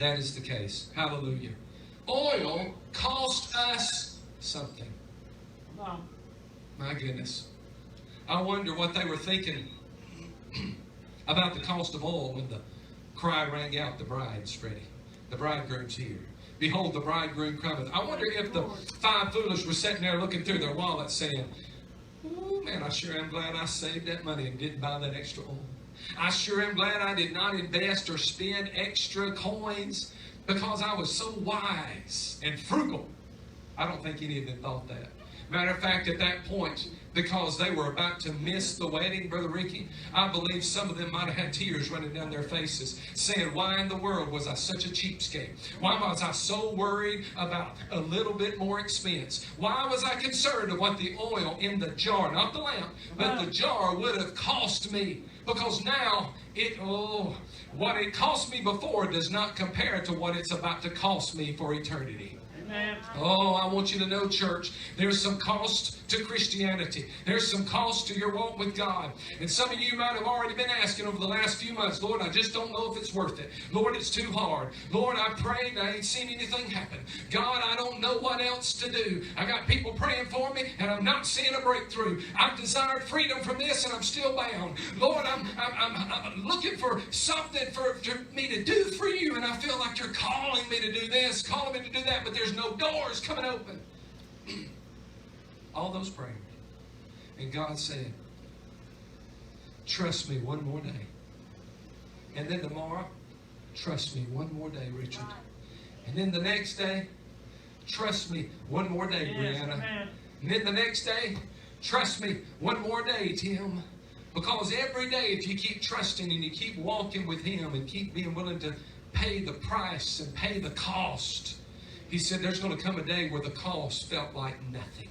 That is the case. Hallelujah. Oil cost us something. My goodness. I wonder what they were thinking about the cost of oil when the cry rang out, the bride's ready. The bridegroom's here. Behold, the bridegroom cometh. I wonder if the five foolish were sitting there looking through their wallets saying, "Oh man, I sure am glad I saved that money and didn't buy that extra oil. I sure am glad I did not invest or spend extra coins because I was so wise and frugal." I don't think any of them thought that. Matter of fact, at that point, because they were about to miss the wedding, Brother Ricky, I believe some of them might have had tears running down their faces, saying, "Why in the world was I such a cheapskate? Why was I so worried about a little bit more expense? Why was I concerned of what the oil in the jar, not the lamp, but the jar would have cost me? Because now, what it cost me before does not compare to what it's about to cost me for eternity." Oh, I want you to know, church, there's some cost to Christianity. There's some cost to your walk with God. And some of you might have already been asking over the last few months, "Lord, I just don't know if it's worth it. Lord, it's too hard. Lord, I prayed and I ain't seen anything happen. God, I don't know what else to do. I got people praying for me and I'm not seeing a breakthrough. I've desired freedom from this and I'm still bound. Lord, I'm looking for something for me to do for you, and I feel like you're calling me to do this, calling me to do that, but there's no doors coming open." All those praying. And God said, "Trust me one more day." And then tomorrow, "Trust me one more day, Richard." And then the next day, "Trust me one more day, Brianna." And then the next day, "Trust me one more day, Tim." Because every day, if you keep trusting and you keep walking with Him and keep being willing to pay the price and pay the cost, He said there's going to come a day where the cost felt like nothing.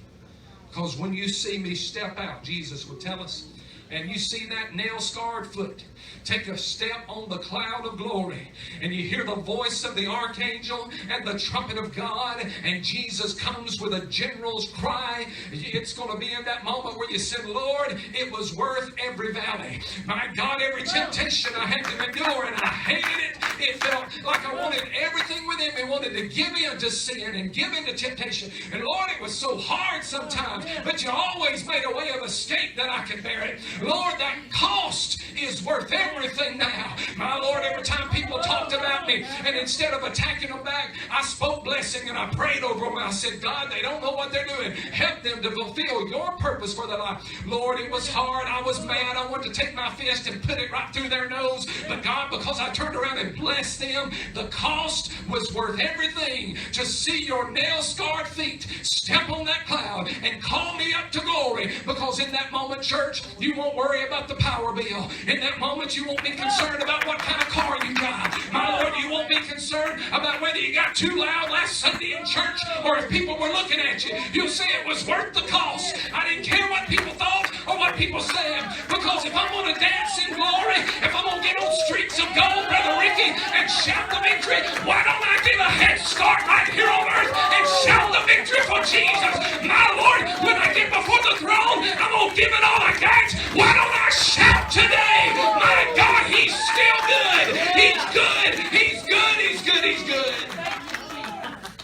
Because when you see me step out, Jesus would tell us, and you see that nail-scarred foot take a step on the cloud of glory, and you hear the voice of the archangel and the trumpet of God, and Jesus comes with a general's cry, it's going to be in that moment where you said, "Lord, it was worth every valley. My God, every temptation I had to endure, and I hated it. It felt like I wanted everything within me, wanted to give in to sin and give in to temptation. And Lord, it was so hard sometimes, but you always made a way of escape that I could bear it. Lord, that cost is worth everything now." My Lord, every time people talked about me, and instead of attacking them back, I spoke blessing and I prayed over them. I said, "God, they don't know what they're doing. Help them to fulfill your purpose for their life." Lord, it was hard. I was mad. I wanted to take my fist and put it right through their nose. But God, because I turned around and blessed them, the cost was worth everything to see your nail-scarred feet step on that cloud and call me up to glory. Because in that moment, church, you won't worry about the power bill. In that moment, you won't be concerned about what kind of car you drive. My Lord, you won't be concerned about whether you got too loud last Sunday in church or if people were looking at you. You'll say it was worth the cost. I didn't care what people thought or what people said. Because if I'm going to dance in glory, if I'm going to get on streets of gold, Brother Ricky, and shout the victory, why don't I get a head start right here on earth and shout the victory for Jesus? My Lord, when I get before the throne, I'm going to give it all I got. Why don't I shout today? My God, He's still good. He's good. He's good. He's good. He's good.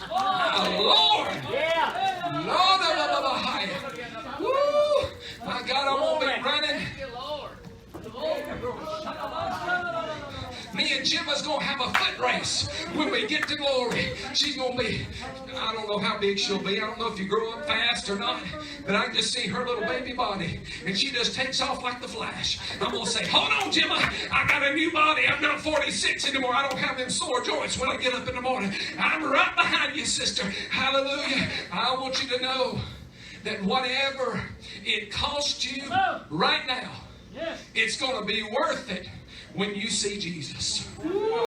My Lord. Lord, woo. My God, I won't be running. Me and Gemma's going to have a foot race when we get to glory. She's going to be, I don't know how big she'll be. I don't know if you grow up fast or not, but I can just see her little baby body, and she just takes off like the Flash. I'm going to say, "Hold on, Gemma. I got a new body. I'm not 46 anymore. I don't have them sore joints when I get up in the morning. I'm right behind you, sister." Hallelujah. I want you to know that whatever it costs you right now, it's going to be worth it when you see Jesus.